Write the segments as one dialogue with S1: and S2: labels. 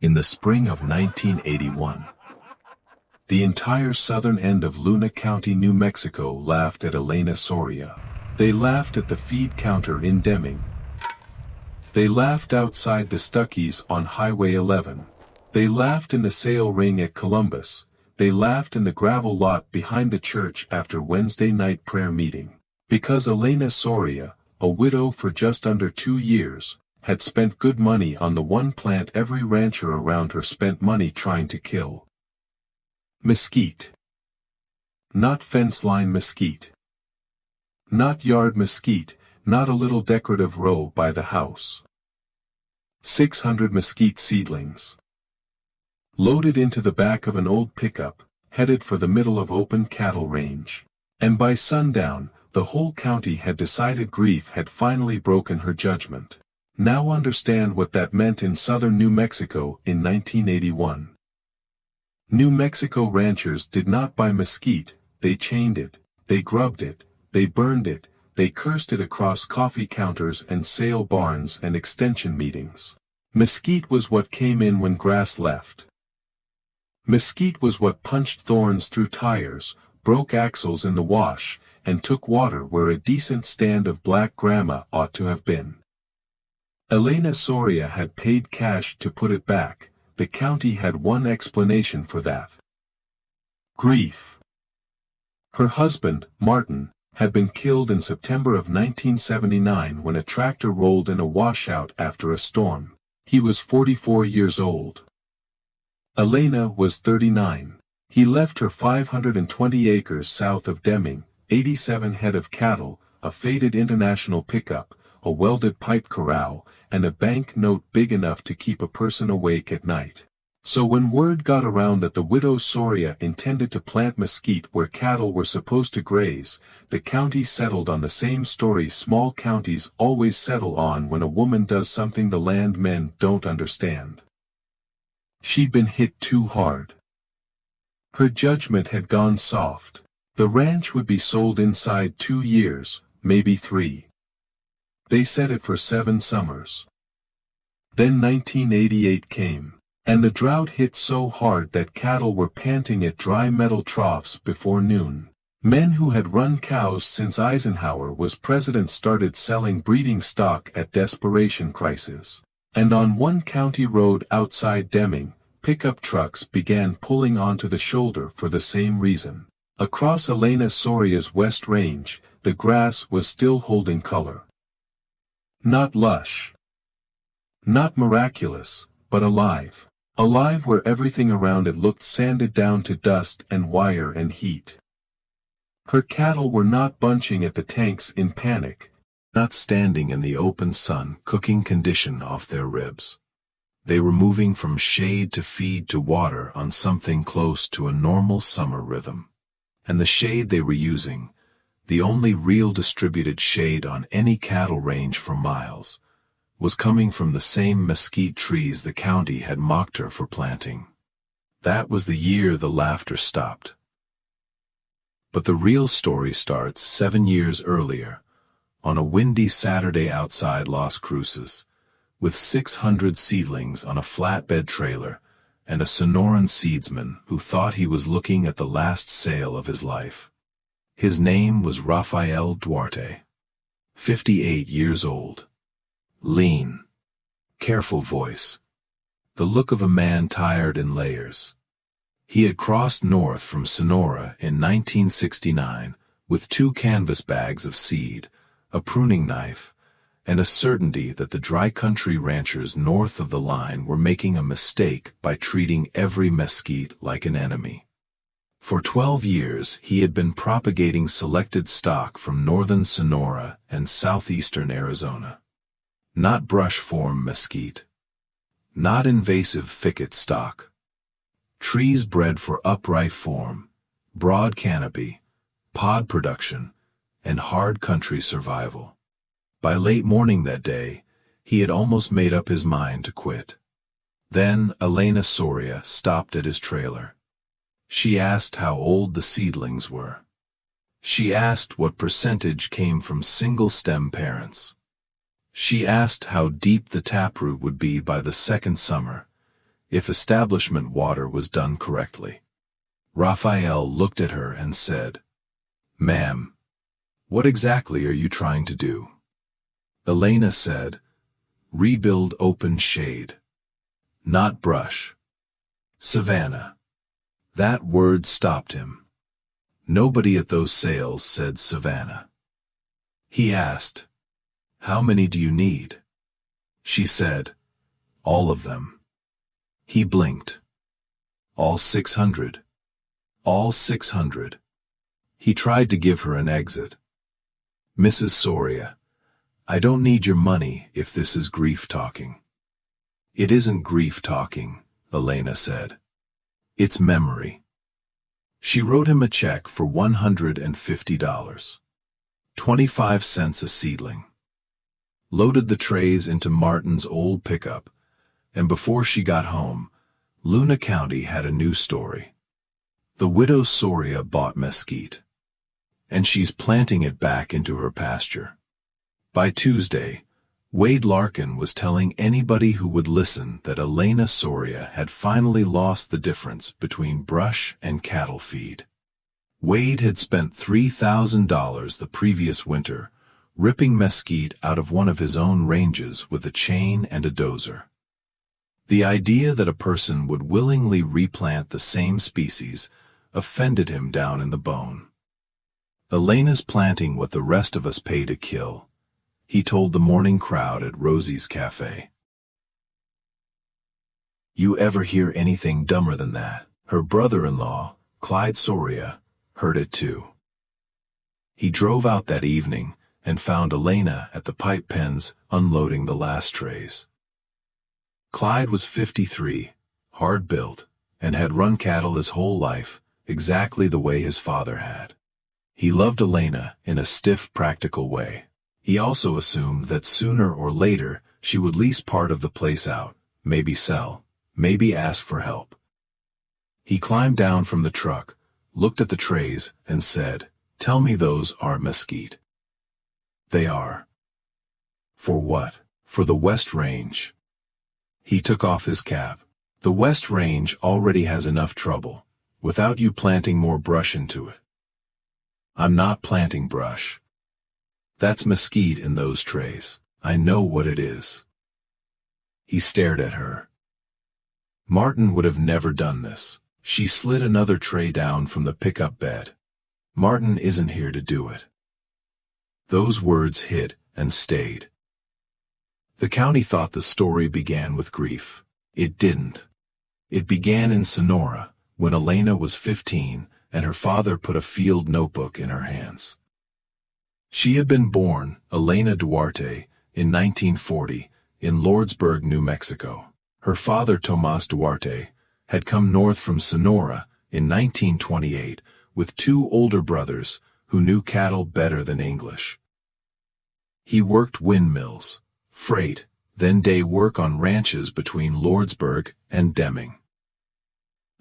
S1: In the spring of 1981, the entire southern end of Luna County, New Mexico laughed at Elena Soria. They laughed at the feed counter in Deming. They laughed outside the Stuckey's on Highway 11. They laughed in the sail ring at Columbus. They laughed in the gravel lot behind the church after Wednesday night prayer meeting. Because Elena Soria, a widow for just under 2 years, had spent good money on the one plant every rancher around her spent money trying to kill. Mesquite. Not fence line mesquite. Not yard mesquite, not a little decorative row by the house. 600 mesquite seedlings. Loaded into the back of an old pickup, headed for the middle of open cattle range. And by sundown, the whole county had decided grief had finally broken her judgment. Now understand what that meant in southern New Mexico in 1981. New Mexico ranchers did not buy mesquite, they chained it, they grubbed it, they burned it, they cursed it across coffee counters and sale barns and extension meetings. Mesquite was what came in when grass left. Mesquite was what punched thorns through tires, broke axles in the wash, and took water where a decent stand of black grandma ought to have been. Elena Soria had paid cash to put it back. The county had one explanation for that. Grief. Her husband, Martin, had been killed in September of 1979 when a tractor rolled in a washout after a storm. He was 44 years old. Elena was 39. He left her 520 acres south of Deming, 87 head of cattle, a faded International pickup, a welded pipe corral, and a bank note big enough to keep a person awake at night. So when word got around that the widow Soria intended to plant mesquite where cattle were supposed to graze, the county settled on the same story small counties always settle on when a woman does something the landmen don't understand. She'd been hit too hard. Her judgment had gone soft. The ranch would be sold inside 2 years, maybe 3. They set it for 7 summers. Then 1988 came, and the drought hit so hard that cattle were panting at dry metal troughs before noon. Men who had run cows since Eisenhower was president started selling breeding stock at desperation crisis. And on one county road outside Deming, pickup trucks began pulling onto the shoulder for the same reason. Across Elena Soria's West Range, the grass was still holding color. Not lush. Not miraculous, but alive. Alive where everything around it looked sanded down to dust and wire and heat. Her cattle were not bunching at the tanks in panic, not standing in the open sun cooking condition off their ribs. They were moving from shade to feed to water on something close to a normal summer rhythm. And the shade they were using, the only real distributed shade on any cattle range for miles, was coming from the same mesquite trees the county had mocked her for planting. That was the year the laughter stopped. But the real story starts 7 years earlier, on a windy Saturday outside Las Cruces, with 600 seedlings on a flatbed trailer and a Sonoran seedsman who thought he was looking at the last sale of his life. His name was Rafael Duarte. 58 years old. Lean. Careful voice. The look of a man tired in layers. He had crossed north from Sonora in 1969 with 2 canvas bags of seed, a pruning knife, and a certainty that the dry country ranchers north of the line were making a mistake by treating every mesquite like an enemy. For 12 years he had been propagating selected stock from northern Sonora and southeastern Arizona. Not brush-form mesquite. Not invasive thicket stock. Trees bred for upright form, broad canopy, pod production, and hard country survival. By late morning that day, he had almost made up his mind to quit. Then Elena Soria stopped at his trailer. She asked how old the seedlings were. She asked what percentage came from single-stem parents. She asked how deep the taproot would be by the second summer,
S2: if establishment water was done correctly. Raphael looked at her and said, "Ma'am, what exactly are you trying to do?" Elena said, "Rebuild open shade. Not brush." Savannah. That word stopped him. Nobody at those sales said Savannah. He asked, "How many do you need?" She said, "All of them." He blinked. "All 600. All 600. He tried to give her an exit. "Mrs. Soria, I don't need your money if this is grief talking." "It isn't grief talking," Elena said. "It's memory." She wrote him a check for $150. 25 cents a seedling. Loaded the trays into Martin's old pickup, and before she got home, Luna County had a new story. The widow Soria bought Mesquite, and she's planting it back into her pasture. By Tuesday, Wade Larkin was telling anybody who would listen that Elena Soria had finally lost the difference between brush and cattle feed. Wade had spent $3,000 the previous winter ripping mesquite out of one of his own ranges with a chain and a dozer. The idea that a person would willingly replant the same species offended him down in the bone. "Elena's planting what the rest of us pay to kill," he told the morning crowd at Rosie's Cafe. You ever hear anything dumber than that? Her brother-in-law, Clyde Soria, heard it too. He drove out that evening and found Elena at the pipe pens unloading the last trays. Clyde was 53, hard-built, and had run cattle his whole life, exactly the way his father had. He loved Elena in a stiff, practical way. He also assumed that sooner or later she would lease part of the place out, maybe sell, maybe ask for help. He climbed down from the truck, looked at the trays, and said, "Tell me those aren't mesquite." "They are." "For what?" "For the West Range." He took off his cap. "The West Range already has enough trouble, without you planting more brush into it." "I'm not planting brush. That's mesquite in those trays. I know what it is." He stared at her. Martin would have never done this. She slid another tray down from the pickup bed. "Martin isn't here to do it." Those words hit and stayed. The county thought the story began with grief. It didn't. It began in Sonora, when Elena was 15, and her father put a field notebook in her hands. She had been born, Elena Duarte, in 1940, in Lordsburg, New Mexico. Her father, Tomas Duarte, had come north from Sonora in 1928 with two older brothers who knew cattle better than English. He worked windmills, freight, then day work on ranches between Lordsburg and Deming.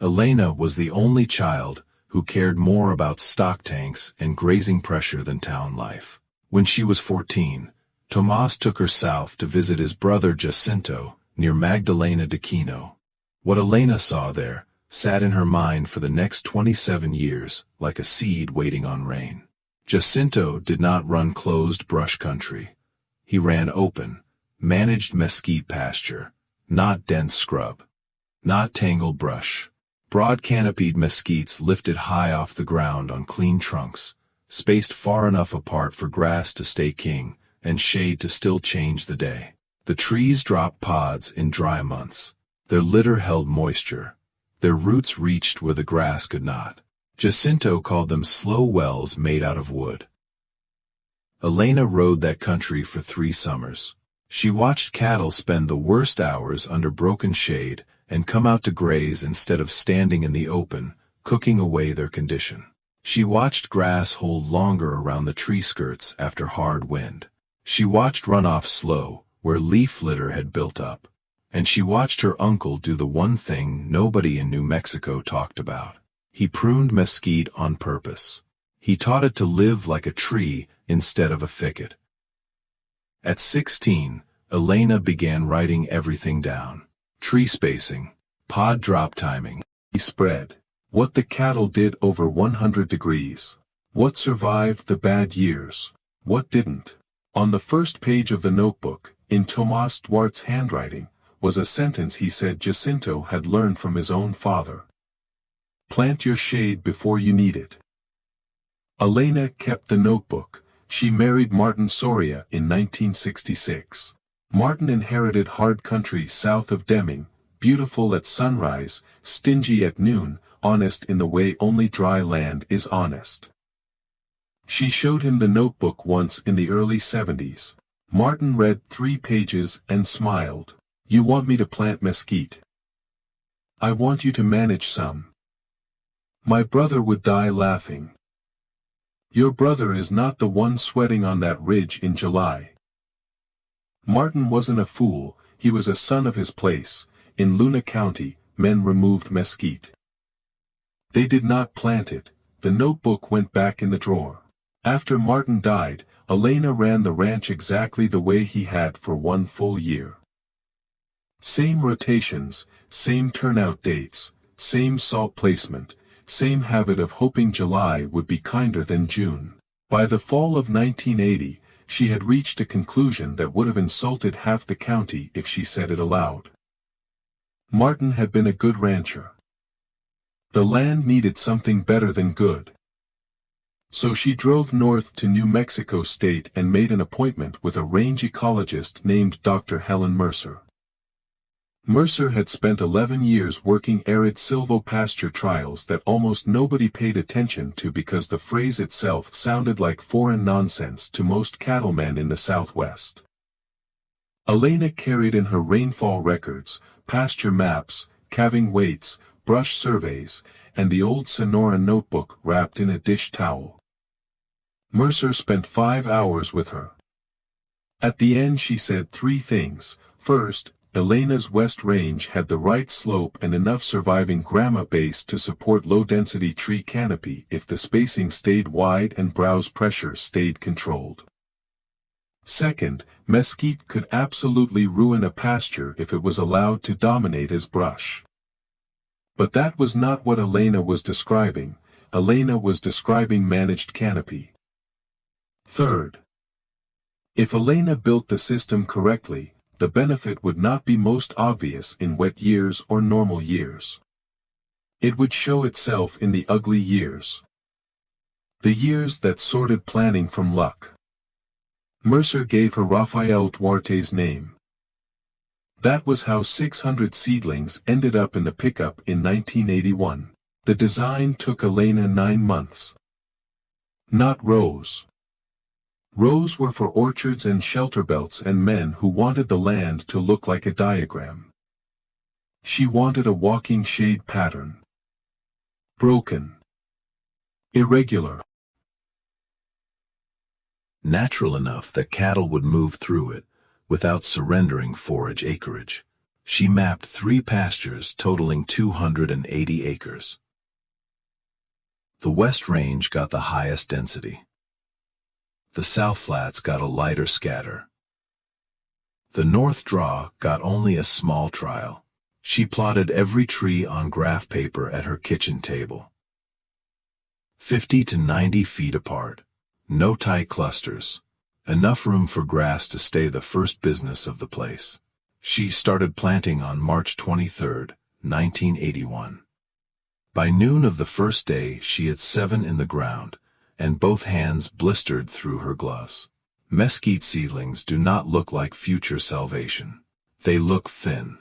S2: Elena was the only child who cared more about stock tanks and grazing pressure than town life. When she was 14, Tomas took her south to visit his brother Jacinto near Magdalena de Quino. What Elena saw there sat in her mind for the next 27 years like a seed waiting on rain. Jacinto did not run closed brush country. He ran open, managed mesquite pasture, not dense scrub, not tangled brush. Broad canopied mesquites lifted high off the ground on clean trunks, spaced far enough apart for grass to stay king and shade to still change the day. The trees dropped pods in dry months. Their litter held moisture. Their roots reached where the grass could not. Jacinto called them slow wells made out of wood. Elena rode that country for 3 summers. She watched cattle spend the worst hours under broken shade and come out to graze instead of standing in the open, cooking away their condition. She watched grass hold longer around the tree skirts after hard wind. She watched runoff slow, where leaf litter had built up. And she watched her uncle do the one thing nobody in New Mexico talked about. He pruned mesquite on purpose. He taught it to live like a tree instead of a thicket. At 16, Elena began writing everything down. Tree spacing, Pod drop timing.
S1: He spread. What the cattle did over 100 degrees. What survived the bad years. What didn't. On the first page of the notebook, in Tomás Duarte's handwriting, was a sentence he said Jacinto had learned from his own father. Plant your shade before you need it. Elena kept the notebook. She married Martin Soria in 1966. Martin inherited hard country south of Deming, beautiful at sunrise, stingy at noon, honest in the way only dry land is honest. She showed him the notebook once in the early 70s. Martin read 3 pages and smiled. You want me to plant mesquite? I want you to manage some. My brother would die laughing. Your brother is not the one sweating on that ridge in July. Martin wasn't a fool, he was a son of his place. In Luna County, men removed mesquite. They did not plant it. The notebook went back in the drawer. After Martin died, Elena ran the ranch exactly the way he had for 1 full year. Same rotations, same turnout dates, same salt placement, same habit of hoping July would be kinder than June. By the fall of 1980, she had reached a conclusion that would have insulted half the county if she said it aloud. Martin had been a good rancher. The land needed something better than good. So she drove north to New Mexico State and made an appointment with a range ecologist named Dr. Helen Mercer. Mercer had spent 11 years working arid silvopasture trials that almost nobody paid attention to because the phrase itself sounded like foreign nonsense to most cattlemen in the Southwest. Elena carried in her rainfall records, pasture maps, calving weights, brush surveys, and the old Sonora notebook wrapped in a dish towel. Mercer spent 5 hours with her. At the end she said 3 things. First, Elena's West Range had the right slope and enough surviving grama base to support low-density tree canopy if the spacing stayed wide and browse pressure stayed controlled. Second, mesquite could absolutely ruin a pasture if it was allowed to dominate as brush. But that was not what Elena was describing. Elena was describing managed canopy. Third, if Elena built the system correctly, the benefit would not be most obvious in wet years or normal years. It would show itself in the ugly years. The years that sorted planning from luck. Mercer gave her Rafael Duarte's name. That was how 600 seedlings ended up in the pickup in 1981. The design took Elena 9 months. Not rows. Rows were for orchards and shelter belts and men who wanted the land to look like a diagram. She wanted a walking shade pattern. Broken. Irregular.
S2: Natural enough that cattle would move through it, without surrendering forage acreage. She mapped 3 pastures totaling 280 acres. The West Range got the highest density. The South Flats got a lighter scatter. The North Draw got only a small trial. She plotted every tree on graph paper at her kitchen table. 50 to 90 feet apart. No tight clusters. Enough room for grass to stay the first business of the place. She started planting on March 23, 1981. By noon of the first day she had 7 in the ground, and both hands blistered through her gloves. Mesquite seedlings do not look like future salvation. They look thin.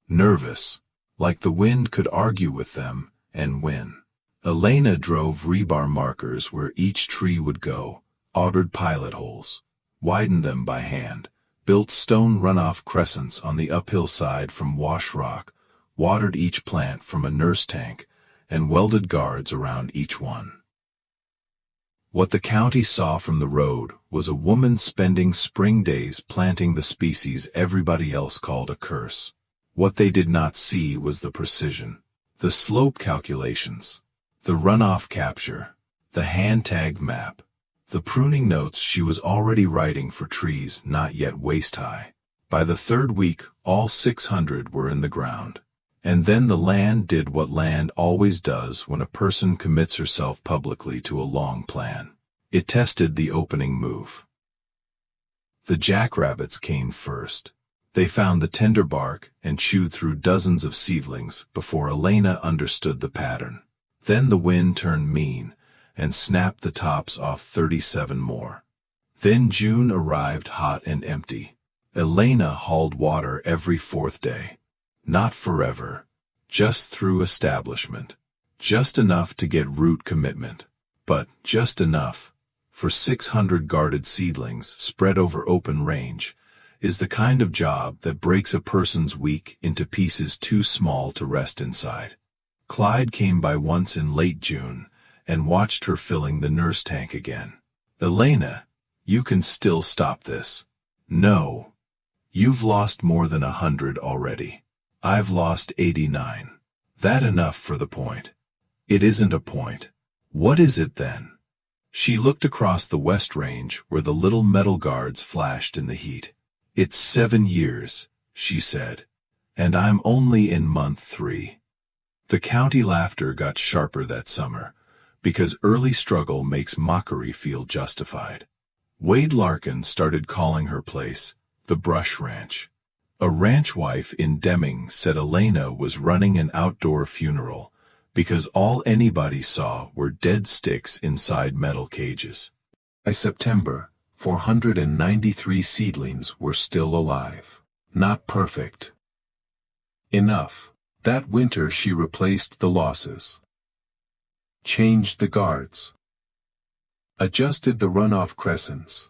S2: Nervous, like the wind could argue with them and win. Elena drove rebar markers where each tree would go, augured pilot holes, widened them by hand, built stone runoff crescents on the uphill side from wash rock, watered each plant from a nurse tank, and welded guards around each one. What the county saw from the road was a woman spending spring days planting the species everybody else called a curse. What they did not see was the precision, the slope calculations, the runoff capture, the hand-tagged map, the pruning notes she was already writing for trees not yet waist-high. By the 3rd week, all 600 were in the ground. And then the land did what land always does when a person commits herself publicly to a long plan. It tested the opening move. The jackrabbits came first. They found the tender bark and chewed through dozens of seedlings before Elena understood the pattern. Then the wind turned mean and snapped the tops off 37 more. Then June arrived hot and empty. Elena hauled water every fourth day. Not forever, just through establishment. Just enough to get root commitment. But just enough, for 600 guarded seedlings spread over open range, is the kind of job that breaks a person's week into pieces too small to rest inside. Clyde came by once in late June and watched her filling the nurse tank again. Elena, you can still stop this. No. You've lost more than 100 already. I've lost 89. That enough for the point? It isn't a point. What is it then? She looked across the west range where the little metal guards flashed in the heat. It's 7 years, she said, and I'm only in month 3. The county laughter got sharper that summer, because early struggle makes mockery feel justified. Wade Larkin started calling her place the Brush Ranch. A ranch wife in Deming said Elena was running an outdoor funeral because all anybody saw were dead sticks inside metal cages.
S1: By September, 493 seedlings were still alive. Not perfect. Enough. That winter she replaced the losses. Changed the guards. Adjusted the runoff crescents.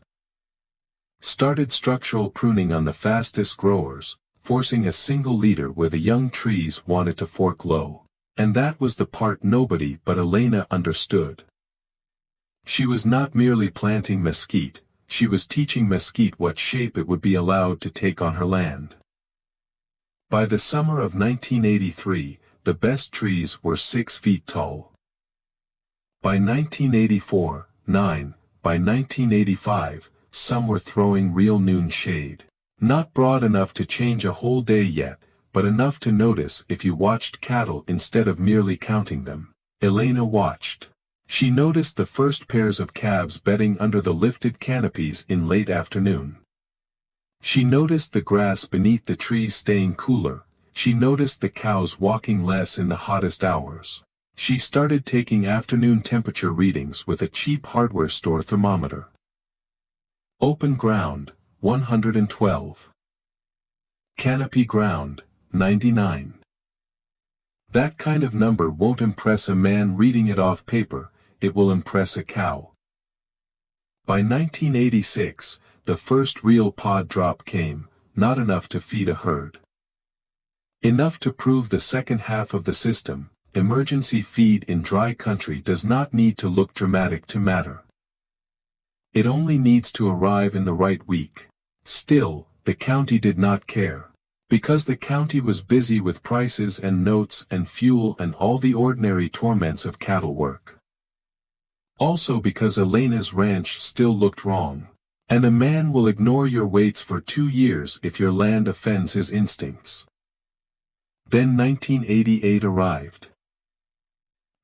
S1: Started structural pruning on the fastest growers, forcing a single leader where the young trees wanted to fork low. And that was the part nobody but Elena understood. She was not merely planting mesquite, she was teaching mesquite what shape it would be allowed to take on her land. By the summer of 1983, the best trees were 6 feet tall. By 1984, 9, by 1985, some were throwing real noon shade. Not broad enough to change a whole day yet, but enough to notice if you watched cattle instead of merely counting them. Elena watched. She noticed the first pairs of calves bedding under the lifted canopies in late afternoon. She noticed the grass beneath the trees staying cooler. She noticed the cows walking less in the hottest hours. She started taking afternoon temperature readings with a cheap hardware store thermometer. Open ground, 112. Canopy ground, 99. That kind of number won't impress a man reading it off paper, it will impress a cow. By 1986, the first real pod drop came, not enough to feed a herd. Enough to prove the second half of the system, emergency feed in dry country does not need to look dramatic to matter. It only needs to arrive in the right week. Still, the county did not care. Because the county was busy with prices and notes and fuel and all the ordinary torments of cattle work. Also because Elena's ranch still looked wrong. And a man will ignore your weights for 2 years if your land offends his instincts. Then 1988 arrived.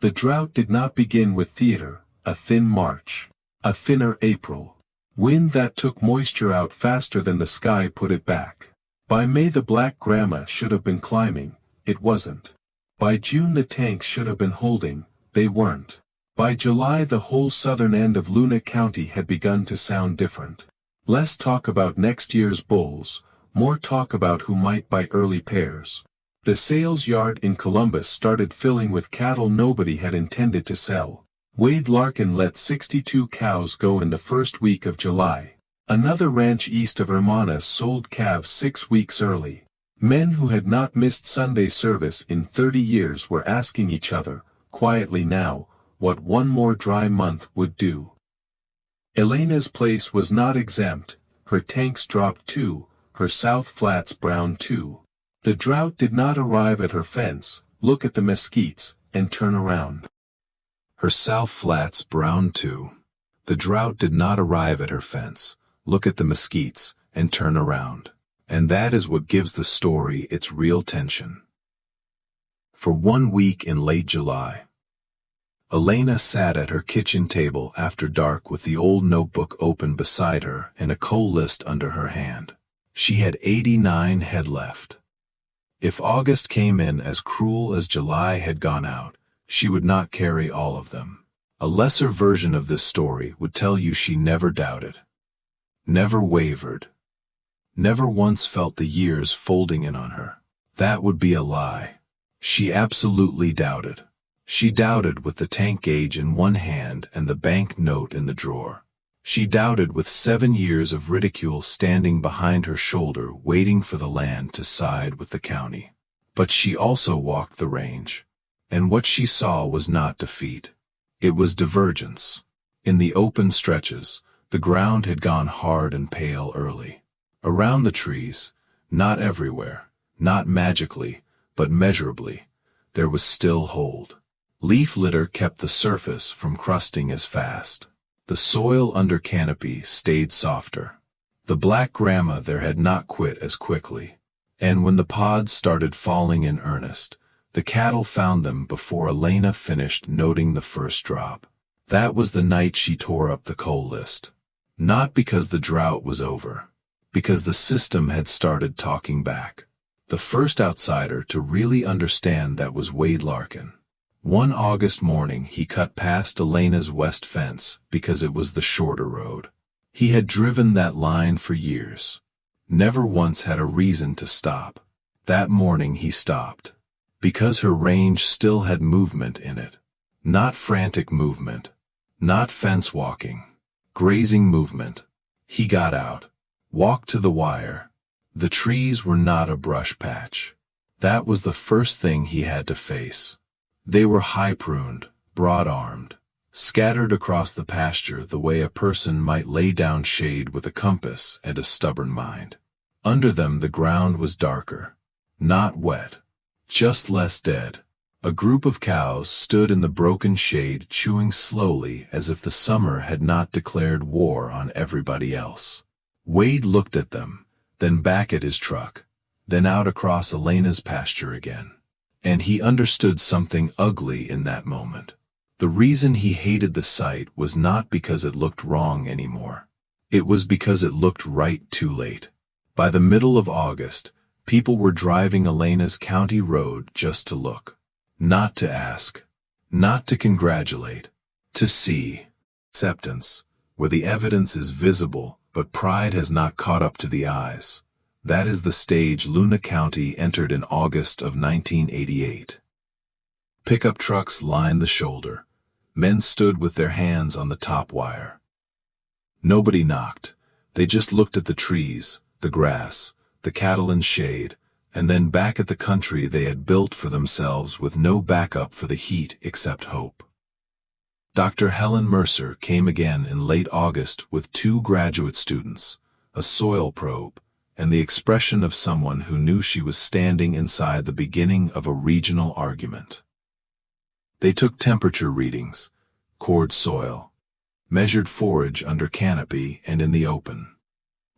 S1: The drought did not begin with theater, a thin March, a thinner April. Wind that took moisture out faster than the sky put it back. By May the black grandma should have been climbing, it wasn't. By June the tanks should have been holding, they weren't. By July the whole southern end of Luna County had begun to sound different. Less talk about next year's bulls, more talk about who might buy early pairs. The sales yard in Columbus started filling with cattle nobody had intended to sell. Wade Larkin let 62 cows go in the first week of July. Another ranch east of Hermanas sold calves 6 weeks early. Men who had not missed Sunday service in 30 years were asking each other, quietly now, what one more dry month would do. Elena's place was not exempt, her tanks dropped too, her South Flats browned too. The drought did not arrive at her fence, look at the mesquites, and turn around.
S2: Her South Flats browned too. The drought did not arrive at her fence, look at the mesquites, and turn around. And that is what gives the story its real tension. For 1 week in late July. Elena sat at her kitchen table after dark with the old notebook open beside her and a coal list under her hand. She had 89 head left. If August came in as cruel as July had gone out, she would not carry all of them. A lesser version of this story would tell you she never doubted, never wavered, never once felt the years folding in on her. That would be a lie. She absolutely doubted. She doubted with the tank gauge in one hand and the bank note in the drawer. She doubted with 7 years of ridicule standing behind her shoulder waiting for the land to side with the county. But she also walked the range. And what she saw was not defeat. It was divergence. In the open stretches, the ground had gone hard and pale early. Around the trees, not everywhere, not magically, but measurably, there was still hold. Leaf litter kept the surface from crusting as fast. The soil under canopy stayed softer. The black grama there had not quit as quickly. And when the pods started falling in earnest, the cattle found them before Elena finished noting the first drop. That was the night she tore up the coal list. Not because the drought was over. Because the system had started talking back. The first outsider to really understand that was Wade Larkin. One August morning he cut past Elena's west fence because it was the shorter road. He had driven that line for years. Never once had a reason to stop. That morning he stopped. Because her range still had movement in it. Not frantic movement. Not fence walking. Grazing movement. He got out. Walked to the wire. The trees were not a brush patch. That was the first thing he had to face. They were high-pruned, broad-armed, scattered across the pasture the way a person might lay down shade with a compass and a stubborn mind. Under them the ground was darker. Not wet. Just less dead. A group of cows stood in the broken shade chewing slowly as if the summer had not declared war on everybody else. Wade looked at them, then back at his truck, then out across Elena's pasture again. And he understood something ugly in that moment. The reason he hated the sight was not because it looked wrong anymore. It was because it looked right too late. By the middle of August, people were driving Elena's county road just to look. Not to ask. Not to congratulate. To see. Acceptance, where the evidence is visible, but pride has not caught up to the eyes. That is the stage Luna County entered in August of 1988. Pickup trucks lined the shoulder. Men stood with their hands on the top wire. Nobody knocked. They just looked at the trees, the grass, the cattle in shade, and then back at the country they had built for themselves with no backup for the heat except hope. Dr. Helen Mercer came again in late August with 2 graduate students, a soil probe, and the expression of someone who knew she was standing inside the beginning of a regional argument. They took temperature readings, cored soil, measured forage under canopy and in the open,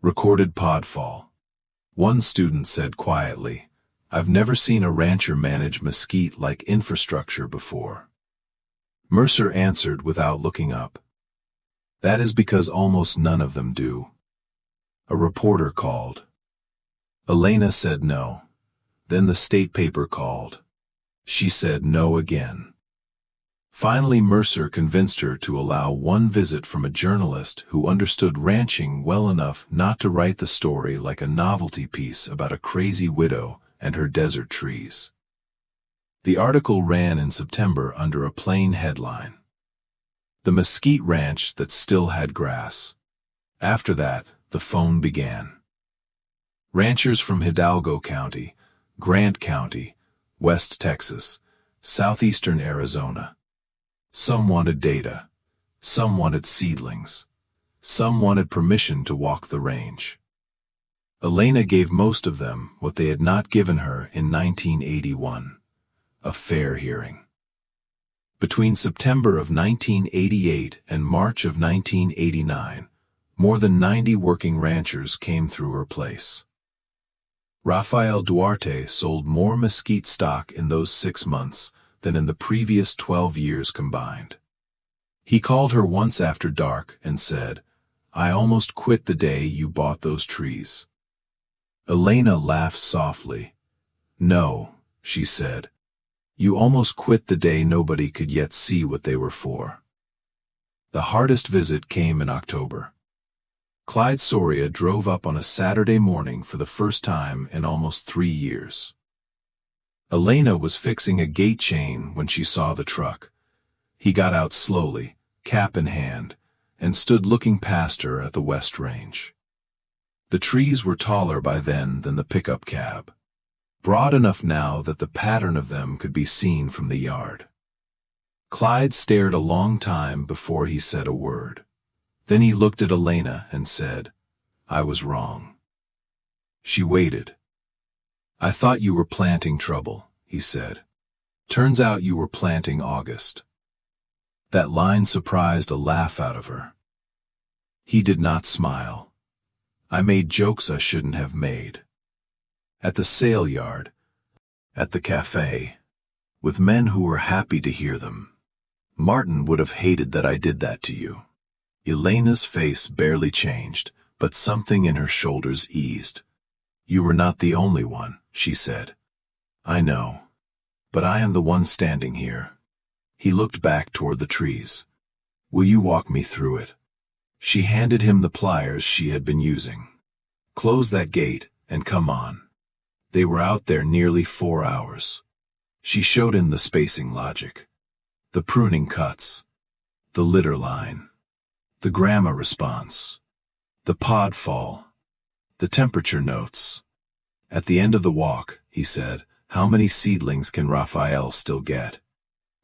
S2: recorded podfall. One student said quietly, "I've never seen a rancher manage mesquite like infrastructure before." Mercer answered without looking up, "That is because almost none of them do." A reporter called. Elena said no. Then the state paper called. She said no again. Finally Mercer convinced her to allow one visit from a journalist who understood ranching well enough not to write the story like a novelty piece about a crazy widow and her desert trees. The article ran in September under a plain headline. The Mesquite Ranch that still had grass. After that, the phone began. Ranchers from Hidalgo County, Grant County, West Texas, southeastern Arizona. Some wanted data. Some wanted seedlings. Some wanted permission to walk the range. Elena gave most of them what they had not given her in 1981, a fair hearing. Between September of 1988 and March of 1989, more than 90 working ranchers came through her place. Rafael Duarte sold more Mesquite stock in those 6 months than in the previous 12 years combined. He called her once after dark and said, "I almost quit the day you bought those trees." Elena laughed softly. "No," she said. "You almost quit the day nobody could yet see what they were for." The hardest visit came in October. Clyde Soria drove up on a Saturday morning for the first time in almost 3 years. Elena was fixing a gate chain when she saw the truck. He got out slowly, cap in hand, and stood looking past her at the West Range. The trees were taller by then than the pickup cab, broad enough now that the pattern of them could be seen from the yard. Clyde stared a long time before he said a word. Then he looked at Elena and said, "I was wrong." She waited. "I thought you were planting trouble," he said. "Turns out you were planting August." That line surprised a laugh out of her. He did not smile. "I made jokes I shouldn't have made. At the sale yard, at the cafe, with men who were happy to hear them. Martin would have hated that I did that to you." Elena's face barely changed, but something in her shoulders eased. "You were not the only one," she said. "I know. But I am the one standing here." He looked back toward the trees. "Will you walk me through it?" She handed him the pliers she had been using. "Close that gate, and come on." They were out there nearly 4 hours. She showed him the spacing logic, the pruning cuts, the litter line, the grandma response, the pod fall, the temperature notes. At the end of the walk, he said, "How many seedlings can Raphael still get?"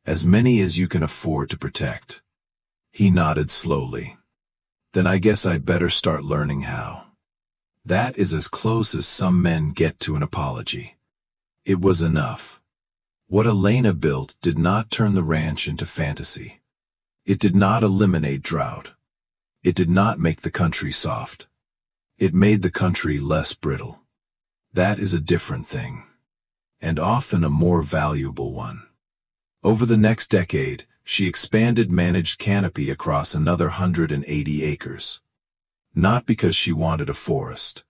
S2: "As many as you can afford to protect." He nodded slowly. "Then I guess I'd better start learning how." That is as close as some men get to an apology. It was enough. What Elena built did not turn the ranch into fantasy. It did not eliminate drought. It did not make the country soft. It made the country less brittle. That is a different thing, and often a more valuable one. Over the next decade, she expanded managed canopy across another 180 acres. Not because she wanted a forest.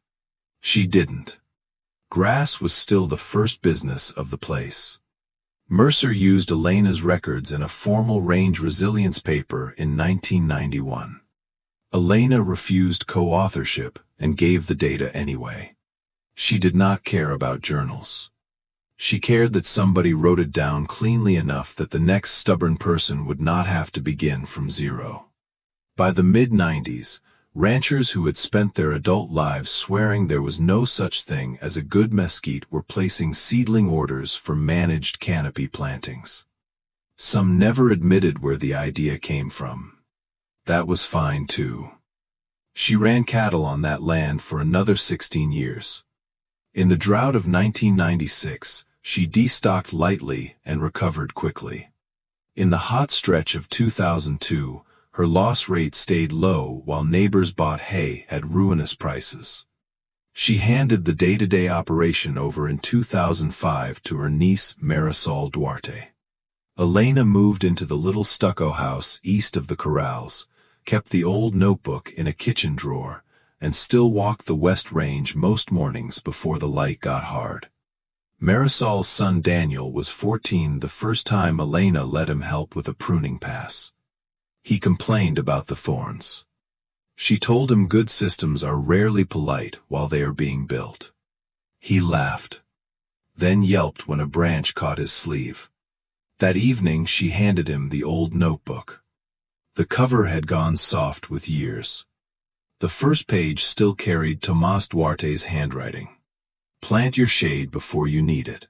S2: She didn't. Grass was still the first business of the place. Mercer used Elena's records in a formal range resilience paper in 1991. Elena refused co-authorship and gave the data anyway. She did not care about journals. She cared that somebody wrote it down cleanly enough that the next stubborn person would not have to begin from zero. By the mid-90s, ranchers who had spent their adult lives swearing there was no such thing as a good mesquite were placing seedling orders for managed canopy plantings. Some never admitted where the idea came from. That was fine too. She ran cattle on that land for another 16 years. In the drought of 1996, she destocked lightly and recovered quickly. In the hot stretch of 2002, her loss rate stayed low while neighbors bought hay at ruinous prices. She handed the day-to-day operation over in 2005 to her niece Marisol Duarte. Elena moved into the little stucco house east of the corrals, kept the old notebook in a kitchen drawer, and still walked the West Range most mornings before the light got hard. Marisol's son Daniel was 14 the first time Elena let him help with a pruning pass. He complained about the thorns. She told him good systems are rarely polite while they are being built. He laughed, then yelped when a branch caught his sleeve. That evening she handed him the old notebook. The cover had gone soft with years. The first page still carried Tomas Duarte's handwriting. "Plant your shade before you need it."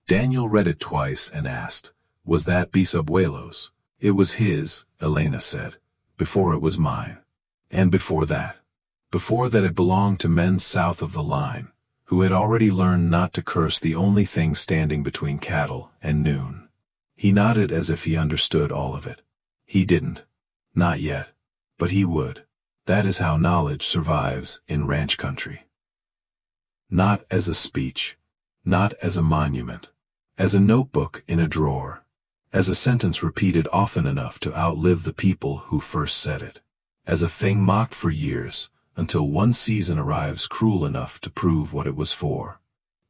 S1: Daniel read it twice and asked, "Was that Bisabuelo's?" "It was his," Elena said, "before it was mine. And before that it belonged to men south of the line, who had already learned not to curse the only thing standing between cattle and noon." He nodded as if he understood all of it. He didn't. Not yet. But he would. That is how knowledge survives in ranch country.
S2: Not as a speech. Not as a monument. As a notebook in a drawer. As a sentence repeated often enough to outlive the people who first said it. As a thing mocked for years, until one season arrives cruel enough to prove what it was for.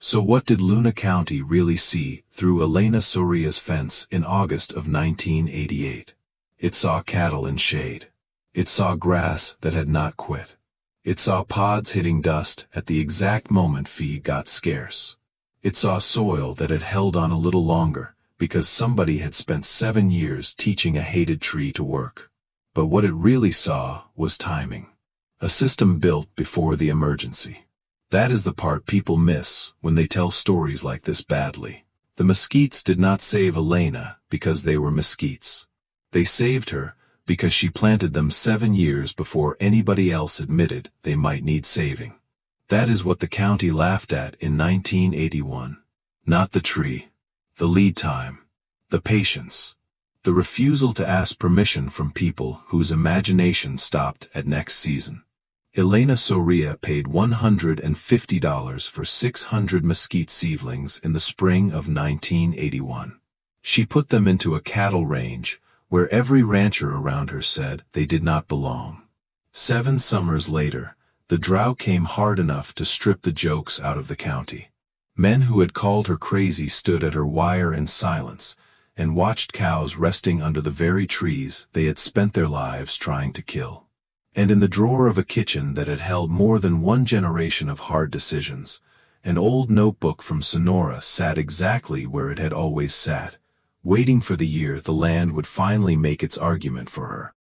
S2: So what did Luna County really see through Elena Soria's fence in August of 1988? It saw cattle in shade. It saw grass that had not quit. It saw pods hitting dust at the exact moment feed got scarce. It saw soil that had held on a little longer, because somebody had spent 7 years teaching a hated tree to work. But what it really saw was timing. A system built before the emergency. That is the part people miss when they tell stories like this badly. The Mesquites did not save Elena because they were Mesquites. They saved her because she planted them 7 years before anybody else admitted they might need saving. That is what the county laughed at in 1981. Not the tree. The lead time. The patience. The refusal to ask permission from people whose imagination stopped at next season. Elena Soria paid $150 for 600 mesquite seedlings in the spring of 1981. She put them into a cattle range, where every rancher around her said they did not belong. 7 summers later, the drought came hard enough to strip the jokes out of the county. Men who had called her crazy stood at her wire in silence, and watched cows resting under the very trees they had spent their lives trying to kill. And in the drawer of a kitchen that had held more than one generation of hard decisions, an old notebook from Sonora sat exactly where it had always sat, waiting for the year the land would finally make its argument for her.